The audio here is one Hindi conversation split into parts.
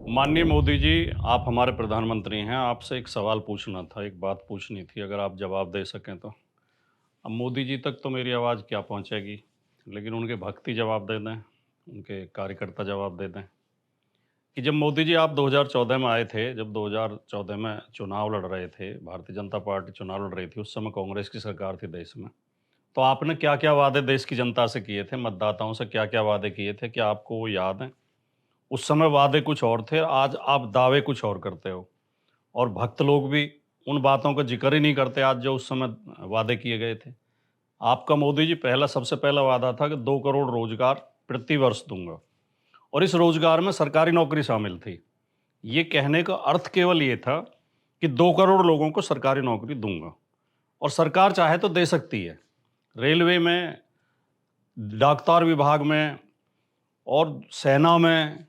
माननीय मोदी जी, आप हमारे प्रधानमंत्री हैं, आपसे एक सवाल पूछना था, एक बात पूछनी थी, अगर आप जवाब दे सकें तो। अब मोदी जी तक तो मेरी आवाज़ क्या पहुँचेगी, लेकिन उनके भक्ति जवाब दे दें, उनके कार्यकर्ता जवाब दे दें कि जब मोदी जी आप 2014 में आए थे, जब 2014 में चुनाव लड़ रहे थे, भारतीय जनता पार्टी चुनाव लड़ रही थी, उस समय कांग्रेस की सरकार थी देश में। तो आपने क्या-क्या वादे देश की जनता से किए थे, मतदाताओं से क्या-क्या वादे किए थे, क्या आपको वो याद हैं? उस समय वादे कुछ और थे, आज आप दावे कुछ और करते हो और भक्त लोग भी उन बातों का ज़िक्र ही नहीं करते आज जो उस समय वादे किए गए थे। आपका मोदी जी सबसे पहला वादा था कि 2 करोड़ रोज़गार प्रति वर्ष दूँगा और इस रोज़गार में सरकारी नौकरी शामिल थी। ये कहने का अर्थ केवल ये था कि 2 करोड़ लोगों को सरकारी नौकरी दूँगा और सरकार चाहे तो दे सकती है। रेलवे में, डाकतार विभाग में और सेना में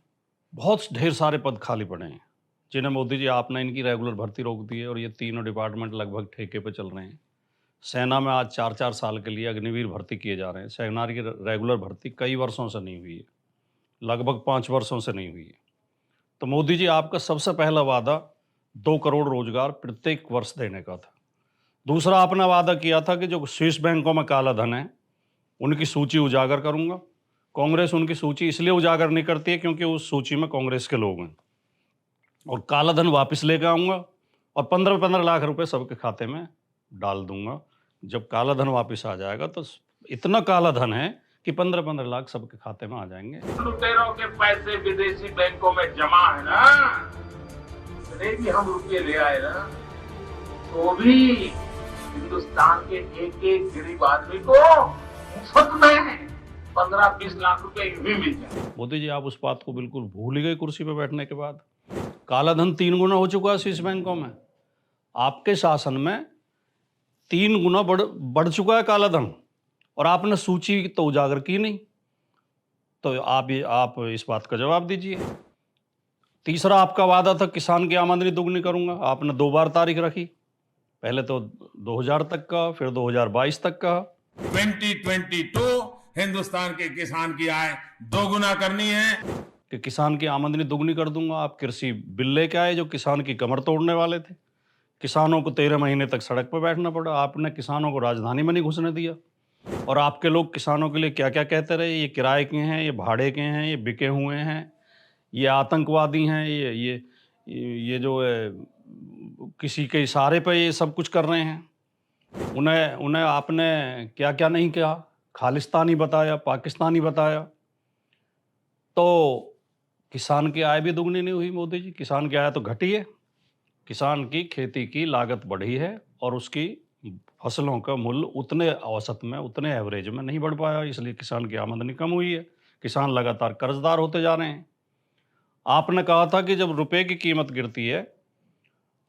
बहुत ढेर सारे पद खाली पड़े हैं, जिन्हें मोदी जी आपने इनकी रेगुलर भर्ती रोक दी है और ये तीनों डिपार्टमेंट लगभग ठेके पे चल रहे हैं। सेना में आज 4-4 साल के लिए अग्निवीर भर्ती किए जा रहे हैं। सेना की रेगुलर भर्ती कई वर्षों से नहीं हुई है, लगभग 5 वर्षों से नहीं हुई है। तो मोदी जी आपका सबसे पहला वादा 2 करोड़ रोज़गार प्रत्येक वर्ष देने का था। दूसरा आपने वादा किया था कि जो स्विस बैंकों में काला धन है, उनकी सूची उजागर करूँगा। कांग्रेस उनकी सूची इसलिए उजागर नहीं करती है क्योंकि उस सूची में कांग्रेस के लोग हैं। और काला धन वापस लेके आऊँगा और 15-15 लाख रुपए सबके खाते में डाल दूँगा। जब काला धन वापस आ जाएगा तो इतना काला धन है कि 15-15 लाख सबके खाते में आ जाएँगे। लुटेरों के पैसे विदेशी बैंकों में जमा है ना, इतने भी हम रुपये ले आए ना, तो भी हिंदुस्तान के एक एक गरीब आदमी को मुफ्त में 15-20 लाख रुपए यूं ही मिल जाए। मोदी जी आप उस बात को बिल्कुल भूल ही गए कुर्सी पे बैठने के बाद। काला धन 3 गुना हो चुका है स्विस बैंकों में। आपके शासन में 3 गुना बढ़ चुका है काला धन और आपने सूची तो उजागर की नहीं। तो आप इस बात का जवाब दीजिए। तीसरा आपका वादा था किसान की आमदनी दुगनी करूँगा, आपने 2 बार तारीख रखी। पहले तो 2000 तक का, फिर 2022 तक का। 2022 हिंदुस्तान के किसान की आय दोगुना करनी है कि किसान की आमदनी दुगनी कर दूंगा। आप कृषि बिल लेके आए जो किसान की कमर तोड़ने वाले थे। किसानों को 13 महीने तक सड़क पर बैठना पड़ा। आपने किसानों को राजधानी में नहीं घुसने दिया और आपके लोग किसानों के लिए क्या क्या कहते रहे, ये किराए के हैं, ये भाड़े के हैं, ये बिके हुए हैं, ये आतंकवादी हैं, ये जो है किसी के इशारे पर ये सब कुछ कर रहे हैं। उन्हें उन्हें आपने क्या क्या नहीं किया, खालिस्तानी बताया, पाकिस्तानी बताया। तो किसान की आय भी दुगनी नहीं हुई मोदी जी, किसान की आय तो घटी है। किसान की खेती की लागत बढ़ी है और उसकी फसलों का मूल्य उतने औसत में, उतने एवरेज में नहीं बढ़ पाया, इसलिए किसान की आमदनी कम हुई है। किसान लगातार कर्जदार होते जा रहे हैं। आपने कहा था कि जब रुपए की कीमत गिरती है,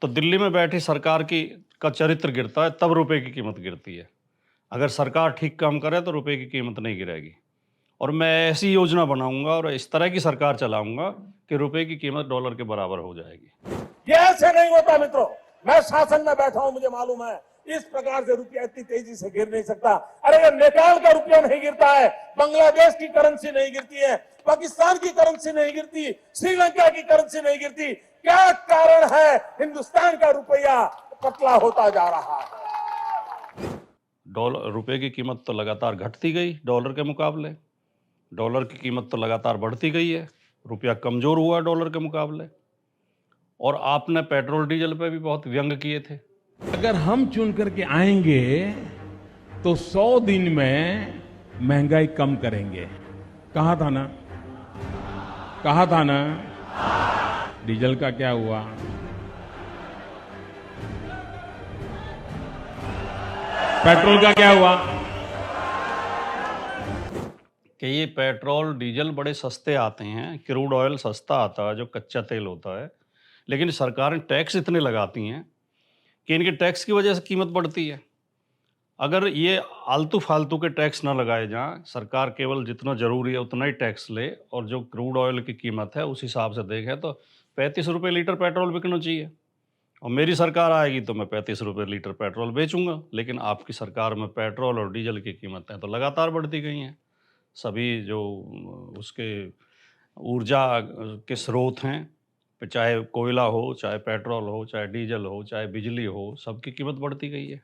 तो दिल्ली में बैठी सरकार का चरित्र गिरता है, तब रुपए की कीमत गिरती है। अगर सरकार ठीक काम करे तो रुपए की कीमत नहीं गिरेगी। और मैं ऐसी योजना बनाऊंगा और इस तरह की सरकार चलाऊंगा कि रुपए की कीमत डॉलर के बराबर हो जाएगी। ये ऐसे नहीं होता मित्रों। मैं शासन में बैठा हूं, मुझे मालूम है इस प्रकार से रुपया इतनी तेजी से गिर नहीं सकता। अरे ये नेपाल का रुपया नहीं गिरता है, बांग्लादेश की करेंसी नहीं गिरती है, पाकिस्तान की करेंसी नहीं गिरती, श्रीलंका की करेंसी नहीं गिरती। क्या कारण है हिंदुस्तान का रुपया पतला होता जा रहा है? डॉलर रुपए की कीमत तो लगातार घटती गई डॉलर के मुकाबले। डॉलर की कीमत तो लगातार बढ़ती गई है। रुपया कमज़ोर हुआ डॉलर के मुकाबले। और आपने पेट्रोल डीजल पे भी बहुत व्यंग किए थे। अगर हम चुन करके आएंगे तो 100 दिन में महंगाई कम करेंगे। कहा था ना, कहा था ना। डीजल का क्या हुआ? पेट्रोल का क्या हुआ? कि ये पेट्रोल डीजल बड़े सस्ते आते हैं, क्रूड ऑयल सस्ता आता है जो कच्चा तेल होता है, लेकिन सरकारें टैक्स इतने लगाती हैं कि इनके टैक्स की वजह से कीमत बढ़ती है। अगर ये आलतू फालतू के टैक्स ना लगाए जाएं, सरकार केवल जितना ज़रूरी है उतना ही टैक्स ले और जो क्रूड ऑयल की कीमत है उस हिसाब से देखें तो 35 रुपये लीटर पेट्रोल बिकना चाहिए। और मेरी सरकार आएगी तो मैं 35 रुपये लीटर पेट्रोल बेचूंगा। लेकिन आपकी सरकार में पेट्रोल और डीजल की कीमतें तो लगातार बढ़ती गई हैं। सभी जो उसके ऊर्जा के स्रोत हैं, चाहे कोयला हो, चाहे पेट्रोल हो, चाहे डीजल हो, चाहे बिजली हो, सबकी कीमत बढ़ती गई है।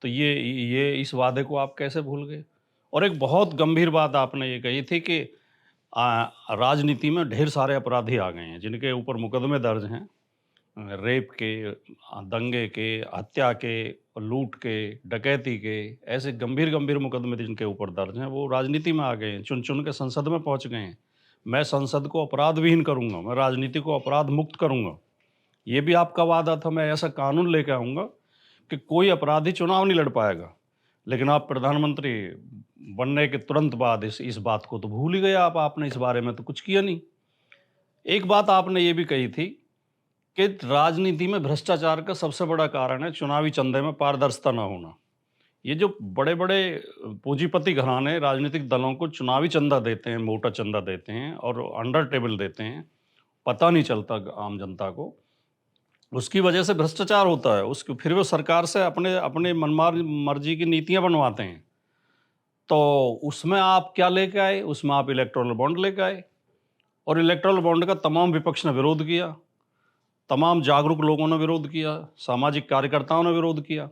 तो ये इस वादे को आप कैसे भूल गए? और एक बहुत गंभीर बात आपने ये कही थी कि राजनीति में ढेर सारे अपराधी आ गए हैं, जिनके ऊपर मुकदमे दर्ज हैं। रेप के, दंगे के, हत्या के, लूट के, डकैती के, ऐसे गंभीर-गंभीर मुकदमे जिनके ऊपर दर्ज हैं, वो राजनीति में आ गए हैं, चुन-चुन के संसद में पहुँच गए हैं। मैं संसद को अपराध विहीन करूँगा, मैं राजनीति को अपराध मुक्त करूँगा। ये भी आपका वादा था, मैं ऐसा कानून लेके आऊँगा कि कोई अपराधी चुनाव नहीं लड़ पाएगा। लेकिन आप प्रधानमंत्री बनने के तुरंत बाद इस बात को तो भूल ही गए आप, आपने इस बारे में तो कुछ किया नहीं। एक बात आपने ये भी कही थी कि राजनीति में भ्रष्टाचार का सबसे बड़ा कारण है चुनावी चंदे में पारदर्शिता ना होना। ये जो बड़े-बड़े पूंजीपति घराने राजनीतिक दलों को चुनावी चंदा देते हैं, मोटा चंदा देते हैं और अंडर टेबल देते हैं, पता नहीं चलता आम जनता को। उसकी वजह से भ्रष्टाचार होता है, उसकी फिर वो सरकार से अपने अपने मर्जी की नीतियाँ बनवाते हैं। तो उसमें आप क्या लेके आए? उसमें आप इलेक्टोरल बॉन्ड लेके आए और इलेक्टोरल बॉन्ड का तमाम विपक्ष ने विरोध किया, तमाम जागरूक लोगों ने विरोध किया, सामाजिक कार्यकर्ताओं ने विरोध किया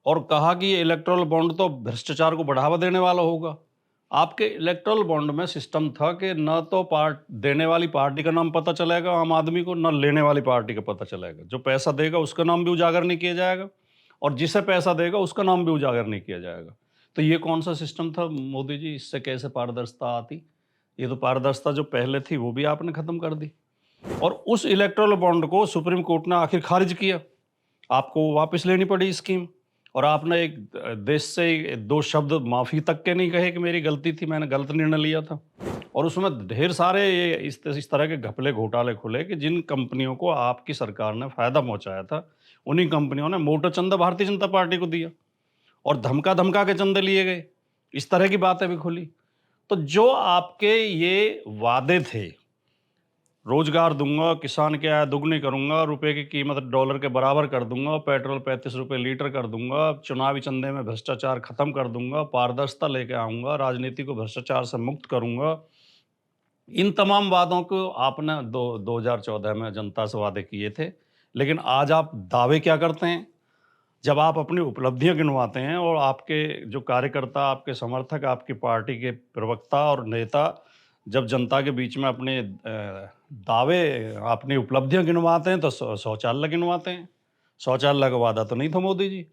और कहा कि ये इलेक्टोरल बॉन्ड तो भ्रष्टाचार को बढ़ावा देने वाला होगा। आपके इलेक्टोरल बॉन्ड में सिस्टम था कि न तो देने वाली पार्टी का नाम पता चलेगा आम आदमी को, न लेने वाली पार्टी का पता चलेगा। जो पैसा देगा उसका नाम भी उजागर नहीं किया जाएगा और जिसे पैसा देगा उसका नाम भी उजागर नहीं किया जाएगा। तो ये कौन सा सिस्टम था मोदी जी? इससे कैसे पारदर्शिता आती? ये तो पारदर्शिता जो पहले थी वो भी आपने ख़त्म कर दी और उस इलेक्टोरल बॉन्ड को सुप्रीम कोर्ट ने आखिर खारिज किया। आपको वापस लेनी पड़ी स्कीम और आपने एक देश से 2 शब्द माफ़ी तक के नहीं कहे कि मेरी गलती थी, मैंने गलत निर्णय लिया था। और उसमें ढेर सारे ये इस तरह के घपले घोटाले खुले कि जिन कंपनियों को आपकी सरकार ने फ़ायदा पहुँचाया था, उन्हीं कंपनियों ने मोटा चंदा भारतीय जनता पार्टी को दिया और धमका-धमका के चंदे लिए गए। इस तरह की बातें भी खुली। तो जो आपके ये वादे थे, रोजगार दूंगा, किसान की आय दुगनी करूंगा, रुपए की कीमत डॉलर के बराबर कर दूंगा, पेट्रोल 35 रुपए लीटर कर दूंगा, चुनावी चंदे में भ्रष्टाचार खत्म कर दूंगा, पारदर्शिता लेके आऊंगा, राजनीति को भ्रष्टाचार से मुक्त करूंगा। इन तमाम वादों को आपने 2014 में जनता से वादे किए थे, लेकिन आज आप दावे क्या करते हैं? जब आप अपनी उपलब्धियां गिनवाते हैं और आपके जो कार्यकर्ता, आपके समर्थक, आपकी पार्टी के प्रवक्ता और नेता जब जनता के बीच में अपने दावे, अपनी उपलब्धियां गिनवाते हैं तो शौचालय गिनवाते हैं। शौचालय का वादा तो नहीं था मोदी जी।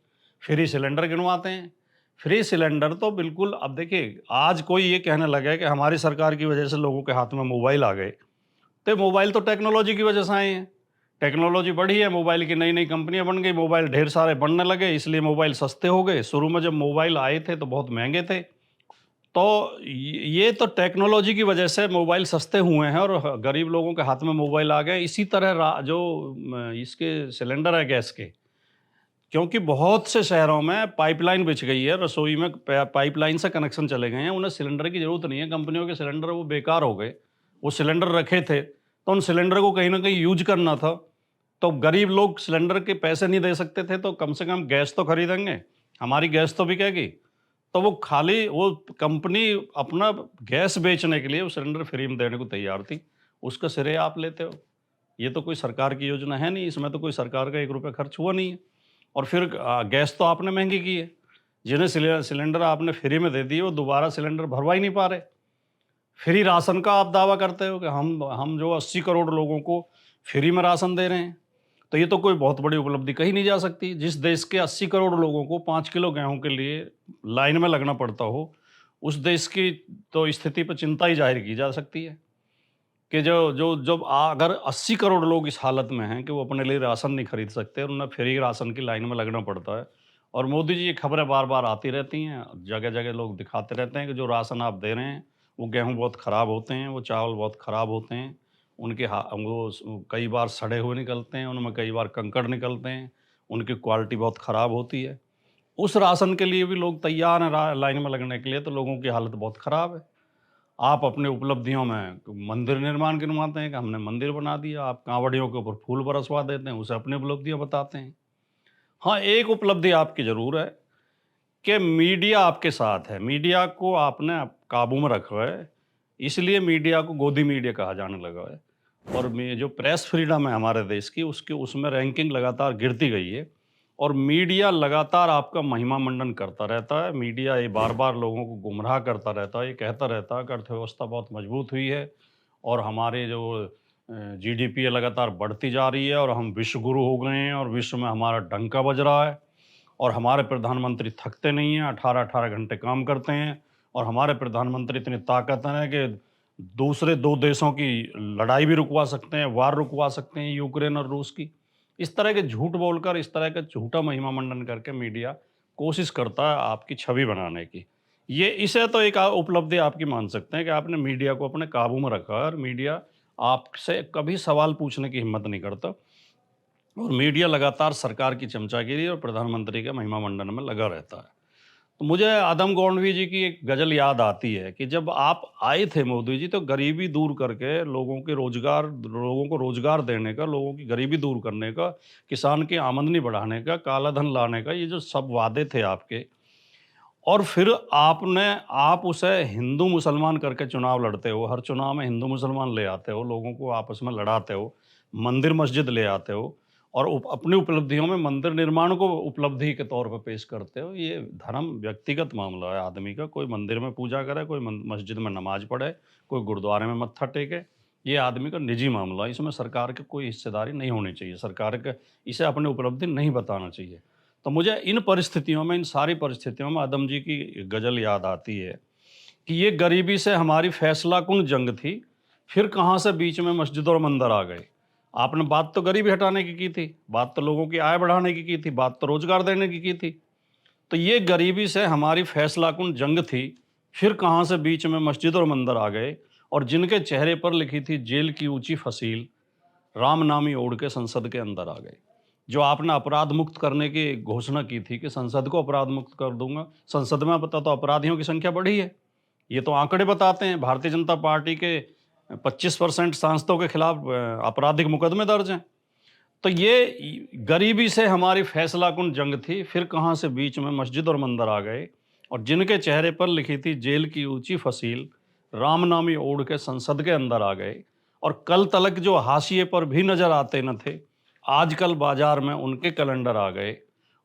फ्री सिलेंडर गिनवाते हैं। फ्री सिलेंडर तो बिल्कुल, अब देखिए आज कोई ये कहने लगा है कि हमारी सरकार की वजह से लोगों के हाथ में मोबाइल आ गए। तो मोबाइल तो टेक्नोलॉजी की वजह से आए हैं। टेक्नोलॉजी बढ़ी है, मोबाइल की नई-नई कंपनियां बन गई, मोबाइल ढेर सारे बनने लगे, इसलिए मोबाइल सस्ते हो गए। शुरू में जब मोबाइल आए थे तो बहुत महंगे थे। तो ये तो टेक्नोलॉजी की वजह से मोबाइल सस्ते हुए हैं और गरीब लोगों के हाथ में मोबाइल आ गए। इसी तरह जो इसके सिलेंडर है गैस के, क्योंकि बहुत से शहरों में पाइपलाइन बिछ गई है, रसोई में पाइपलाइन से कनेक्शन चले गए हैं, उन्हें सिलेंडर की ज़रूरत नहीं है। कंपनियों के सिलेंडर वो बेकार हो गए। वो सिलेंडर रखे थे तो उन सिलेंडर को कहीं ना कहीं यूज करना था। तो गरीब लोग सिलेंडर के पैसे नहीं दे सकते थे, तो कम से कम गैस तो खरीदेंगे, हमारी गैस तो बिकेगी। तो वो खाली वो कंपनी अपना गैस बेचने के लिए वो सिलेंडर फ्री में देने को तैयार थी, उसका श्रेय आप लेते हो। ये तो कोई सरकार की योजना है नहीं, इसमें तो कोई सरकार का 1 रुपया खर्च हुआ नहीं है। और फिर गैस तो आपने महंगी की है। जिन्हें सिलेंडर आपने फ्री में दे दिए वो दोबारा सिलेंडर भरवा ही नहीं पा रहे। फ्री राशन का आप दावा करते हो कि हम जो 80 करोड़ लोगों को फ्री में राशन दे रहे हैं, तो ये तो कोई बहुत बड़ी उपलब्धि कही नहीं जा सकती। जिस देश के 80 करोड़ लोगों को 5 किलो गेहूं के लिए लाइन में लगना पड़ता हो, उस देश की तो स्थिति पर चिंता ही जाहिर की जा सकती है कि अगर 80 करोड़ लोग इस हालत में हैं कि वो अपने लिए राशन नहीं खरीद सकते और उन्हें फ्री राशन की लाइन में लगना पड़ता है। और मोदी जी, ये खबरें बार बार आती रहती हैं, जगह जगह लोग दिखाते रहते हैं कि जो राशन आप दे रहे हैं वो गेहूँ बहुत ख़राब होते हैं, वो चावल बहुत ख़राब होते हैं, उनके वो कई बार सड़े हुए निकलते हैं, उनमें कई बार कंकड़ निकलते हैं, उनकी क्वालिटी बहुत ख़राब होती है। उस राशन के लिए भी लोग तैयार हैं लाइन में लगने के लिए, तो लोगों की हालत बहुत ख़राब है। आप अपनी उपलब्धियों में मंदिर निर्माण गिनवाते हैं कि हमने मंदिर बना दिया, आप कांवड़ियों के ऊपर फूल बरसवा देते हैं, उसे अपनी उपलब्धियाँ बताते हैं। हाँ, एक उपलब्धि आपकी ज़रूर है कि मीडिया आपके साथ है, मीडिया को आपने काबू में रखा है, इसलिए मीडिया को गोदी मीडिया कहा जाने लगा है। और जो प्रेस फ्रीडम है हमारे देश की उसमें रैंकिंग लगातार गिरती गई है और मीडिया लगातार आपका महिमा मंडन करता रहता है। मीडिया ये बार-बार लोगों को गुमराह करता रहता है, ये कहता रहता है कि अर्थव्यवस्था बहुत मजबूत हुई है और हमारे जो जीडीपी है लगातार बढ़ती जा रही है और हम विश्व गुरु हो गए हैं और विश्व में हमारा डंका बज रहा है और हमारे प्रधानमंत्री थकते नहीं हैं, 18-18 घंटे काम करते हैं और हमारे प्रधानमंत्री इतनी ताकतवर हैं कि दूसरे 2 देशों की लड़ाई भी रुकवा सकते हैं, वार रुकवा सकते हैं यूक्रेन और रूस की। इस तरह के झूठ बोलकर, इस तरह का झूठा महिमा मंडन करके मीडिया कोशिश करता है आपकी छवि बनाने की। ये इसे तो एक उपलब्धि आपकी मान सकते हैं कि आपने मीडिया को अपने काबू में रखा और मीडिया आपसे कभी सवाल पूछने की हिम्मत नहीं करता और मीडिया लगातार सरकार की चमचागिरी और प्रधानमंत्री के महिमा मंडन में लगा रहता है। तो मुझे आदम गोंडवी जी की एक गज़ल याद आती है कि जब आप आए थे मोदी जी तो गरीबी दूर करके लोगों को रोज़गार देने का, लोगों की गरीबी दूर करने का, किसान की आमदनी बढ़ाने का, काला धन लाने का, ये जो सब वादे थे आपके और फिर आप उसे हिंदू मुसलमान करके चुनाव लड़ते हो, हर चुनाव में हिंदू मुसलमान ले आते हो, लोगों को आपस में लड़ाते हो, मंदिर मस्जिद ले आते हो और अपनी उपलब्धियों में मंदिर निर्माण को उपलब्धि के तौर पर पेश करते हो। ये धर्म व्यक्तिगत मामला है आदमी का, कोई मंदिर में पूजा करे, कोई मस्जिद में नमाज पढ़े, कोई गुरुद्वारे में मत्था टेके, ये आदमी का निजी मामला है, इसमें सरकार की कोई हिस्सेदारी नहीं होनी चाहिए, सरकार का इसे अपनी उपलब्धि नहीं बताना चाहिए। तो मुझे इन परिस्थितियों में, इन सारी परिस्थितियों में आदम जी की गज़ल याद आती है कि ये गरीबी से हमारी फैसलाकुन जंग थी, फिर कहाँ से बीच में मस्जिद और मंदिर आ गए। आपने बात तो गरीबी हटाने की थी, बात तो लोगों की आय बढ़ाने की थी, बात तो रोज़गार देने की थी। तो ये गरीबी से हमारी फैसलाकुन जंग थी, फिर कहाँ से बीच में मस्जिद और मंदिर आ गए और जिनके चेहरे पर लिखी थी जेल की ऊँची फसील, राम नामी ओढ़ के संसद के अंदर आ गए। जो आपने अपराध मुक्त करने की घोषणा की थी कि संसद को अपराध मुक्त कर दूंगा, संसद में पता तो अपराधियों की संख्या बढ़ी है। ये तो आंकड़े बताते हैं। भारतीय जनता पार्टी के 25% सांसदों के खिलाफ आपराधिक मुकदमे दर्ज हैं। तो ये गरीबी से हमारी फैसलाकुन जंग थी, फिर कहाँ से बीच में मस्जिद और मंदिर आ गए और जिनके चेहरे पर लिखी थी जेल की ऊंची फसील, राम नामी ओढ़ के संसद के अंदर आ गए और कल तलक जो हाशिए पर भी नजर आते न थे, आजकल बाजार में उनके कैलेंडर आ गए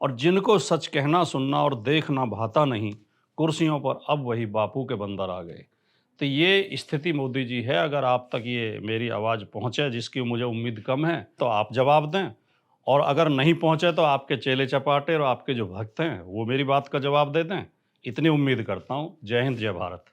और जिनको सच कहना सुनना और देखना भाता नहीं, कुर्सियों पर अब वही बापू के बंदर आ गए। तो ये स्थिति मोदी जी है। अगर आप तक ये मेरी आवाज़ पहुँचे, जिसकी मुझे उम्मीद कम है, तो आप जवाब दें और अगर नहीं पहुँचे तो आपके चेले चपाटे और आपके जो भक्त हैं वो मेरी बात का जवाब दे दें। इतनी उम्मीद करता हूँ। जय हिंद, जय भारत।